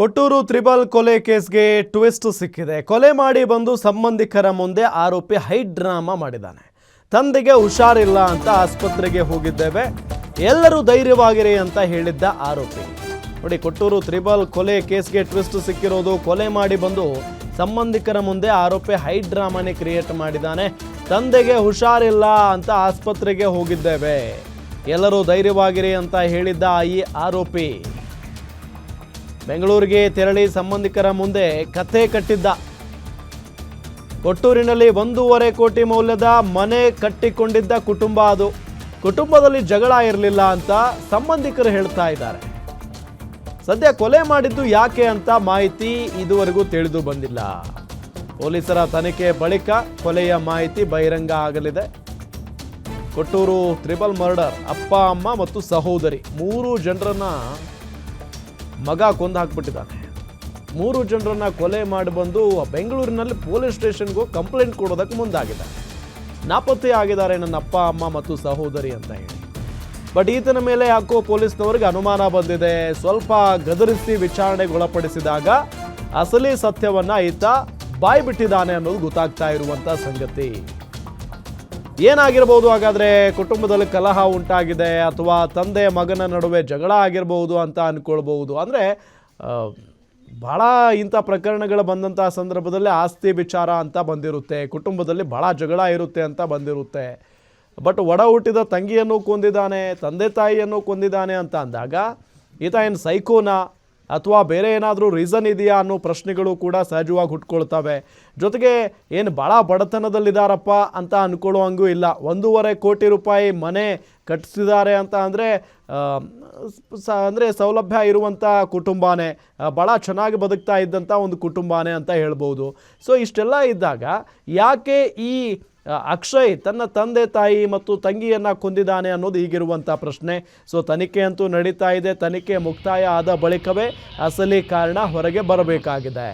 ಕೊಟ್ಟೂರು triple ಕೊಲೆ ಕೇಸ್ಗೆ twist ಸಿಕ್ಕಿದೆ. ಕೊಲೆ ಮಾಡಿ ಬಂದು ಸಂಬಂಧಿಕರ ಮುಂದೆ ಆರೋಪಿ ಹೈ ಡ್ರಾಮಾ ಮಾಡಿದ್ದಾನೆ. ತಂದೆಗೆ ಹುಷಾರಿಲ್ಲ ಅಂತ ಆಸ್ಪತ್ರೆಗೆ ಹೋಗಿದ್ದೇವೆ, ಎಲ್ಲರೂ ಧೈರ್ಯವಾಗಿರಿ ಅಂತ ಹೇಳಿದ್ದ ಆರೋಪಿ. ನೋಡಿ, ಕೊಟ್ಟೂರು ತ್ರಿಬಲ್ ಕೊಲೆ ಕೇಸ್ಗೆ ಟ್ವಿಸ್ಟ್ ಸಿಕ್ಕಿರೋದು. ಕೊಲೆ ಮಾಡಿ ಬಂದು ಸಂಬಂಧಿಕರ ಮುಂದೆ ಆರೋಪಿ ಹೈ ಡ್ರಾಮಾನೇ ಕ್ರಿಯೇಟ್ ಮಾಡಿದ್ದಾನೆ. ತಂದೆಗೆ ಹುಷಾರಿಲ್ಲ ಅಂತ ಆಸ್ಪತ್ರೆಗೆ ಹೋಗಿದ್ದೇವೆ, ಎಲ್ಲರೂ ಧೈರ್ಯವಾಗಿರಿ ಅಂತ ಹೇಳಿದ್ದ ಈ ಆರೋಪಿ ಬೆಂಗಳೂರಿಗೆ ತೆರಳಿ ಸಂಬಂಧಿಕರ ಮುಂದೆ ಕಥೆ ಕಟ್ಟಿದ್ದ. ಕೊಟ್ಟೂರಿನಲ್ಲಿ 1.5 ಕೋಟಿ ಮೌಲ್ಯದ ಮನೆ ಕಟ್ಟಿಕೊಂಡಿದ್ದ ಕುಟುಂಬ ಅದು. ಕುಟುಂಬದಲ್ಲಿ ಜಗಳ ಇರಲಿಲ್ಲ ಅಂತ ಸಂಬಂಧಿಕರು ಹೇಳ್ತಾ ಇದ್ದಾರೆ. ಸದ್ಯ ಕೊಲೆ ಮಾಡಿದ್ದು ಯಾಕೆ ಅಂತ ಮಾಹಿತಿ ಇದುವರೆಗೂ ತಿಳಿದು ಬಂದಿಲ್ಲ. ಪೊಲೀಸರ ತನಿಖೆ ಬಳಿಕ ಕೊಲೆಯ ಮಾಹಿತಿ ಬಹಿರಂಗ ಆಗಲಿದೆ. ಕೊಟ್ಟೂರು ತ್ರಿಬಲ್ ಮರ್ಡರ್, ಅಪ್ಪ ಅಮ್ಮ ಮತ್ತು ಸಹೋದರಿ 3 ಜನರನ್ನ ಮಗ ಕೊಂದು ಹಾಕ್ಬಿಟ್ಟಿದ್ದಾನೆ. 3 ಜನರನ್ನ ಕೊಲೆ ಮಾಡಿ ಬಂದು ಬೆಂಗಳೂರಿನಲ್ಲಿ ಪೊಲೀಸ್ ಸ್ಟೇಷನ್ಗೂ ಕಂಪ್ಲೇಂಟ್ ಕೊಡೋದಕ್ಕೆ ಮುಂದಾಗಿದ್ದಾರೆ. ನಾಪತ್ತೆ ಆಗಿದ್ದಾರೆ ನನ್ನ ಅಪ್ಪ ಅಮ್ಮ ಮತ್ತು ಸಹೋದರಿ ಅಂತ ಹೇಳಿ. ಬಟ್ ಈತನ ಮೇಲೆ ಯಾಕೋ ಪೊಲೀಸ್ನವರಿಗೆ ಅನುಮಾನ ಬಂದಿದೆ. ಸ್ವಲ್ಪ ಗದರಿಸಿ ವಿಚಾರಣೆಗೆ ಒಳಪಡಿಸಿದಾಗ ಅಸಲಿ ಸತ್ಯವನ್ನ ಈತ ಬಾಯಿ ಬಿಟ್ಟಿದ್ದಾನೆ ಅನ್ನೋದು ಗೊತ್ತಾಗ್ತಾ ಇರುವಂತ ಸಂಗತಿ. ಏನಾಗಿರ್ಬೋದು ಹಾಗಾದ್ರೆ? ಕುಟುಂಬದಲ್ಲಿ ಕಲಹ ಉಂಟಾಗಿದೆ ಅಥವಾ ತಂದೆ ಮಗನ ನಡುವೆ ಜಗಳ ಆಗಿರ್ಬೋದು ಅಂತ ಅನ್ಕೊಳ್ಬಹುದು. ಅಂದರೆ ಭಾಳ ಇಂಥ ಪ್ರಕರಣಗಳು ಬಂದಂಥ ಸಂದರ್ಭದಲ್ಲಿ ಆಸ್ತಿ ವಿಚಾರ ಅಂತ ಬಂದಿರುತ್ತೆ, ಕುಟುಂಬದಲ್ಲಿ ಭಾಳ ಜಗಳ ಇರುತ್ತೆ ಅಂತ ಬಂದಿರುತ್ತೆ. ಬಟ್ ಒಡ ಹುಟ್ಟಿದ ತಂಗಿಯನ್ನು ಕೊಂದಿದ್ದಾನೆ, ತಂದೆ ತಾಯಿಯನ್ನು ಕೊಂದಿದ್ದಾನೆ ಅಂತ ಅಂದಾಗ ಈತ ಏನು ಸೈಕೋನಾ ಅಥವಾ ಬೇರೆ ಏನಾದರೂ ರೀಸನ್ ಇದೆಯಾ ಅನ್ನೋ ಪ್ರಶ್ನೆಗಳು ಕೂಡ ಸಹಜವಾಗಿ ಹುಟ್ಕೊಳ್ತವೆ. ಜೊತೆಗೆ ಏನು ಭಾಳ ಬಡತನದಲ್ಲಿದ್ದಾರಪ್ಪ ಅಂತ ಅಂದ್ಕೊಳ್ಳೋ ಹಂಗೂ ಇಲ್ಲ. 1.5 ಕೋಟಿ ರೂಪಾಯಿ ಮನೆ ಕಟ್ಟಿಸಿದ್ದಾರೆ ಅಂತ ಅಂದರೆ ಸೌಲಭ್ಯ ಇರುವಂಥ ಕುಟುಂಬನೇ, ಭಾಳ ಚೆನ್ನಾಗಿ ಬದುಕ್ತಾ ಇದ್ದಂಥ ಒಂದು ಕುಟುಂಬನೇ ಅಂತ ಹೇಳ್ಬೋದು. ಸೊ ಇಷ್ಟೆಲ್ಲ ಇದ್ದಾಗ ಯಾಕೆ ಈ ಅಕ್ಷಯ್ ತನ್ನ ತಂದೆ ತಾಯಿ ಮತ್ತು ತಂಗಿಯನ್ನು ಕೊಂದಿದ್ದಾನೆ ಅನ್ನೋದು ಈಗಿರುವಂಥ ಪ್ರಶ್ನೆ. ಸೊ ತನಿಖೆ ಅಂತೂ ನಡೀತಾ ಇದೆ. ತನಿಖೆ ಮುಕ್ತಾಯ ಆದ ಬಳಿಕವೇ ಅಸಲಿ ಕಾರಣ ಹೊರಗೆ ಬರಬೇಕಾಗಿದೆ.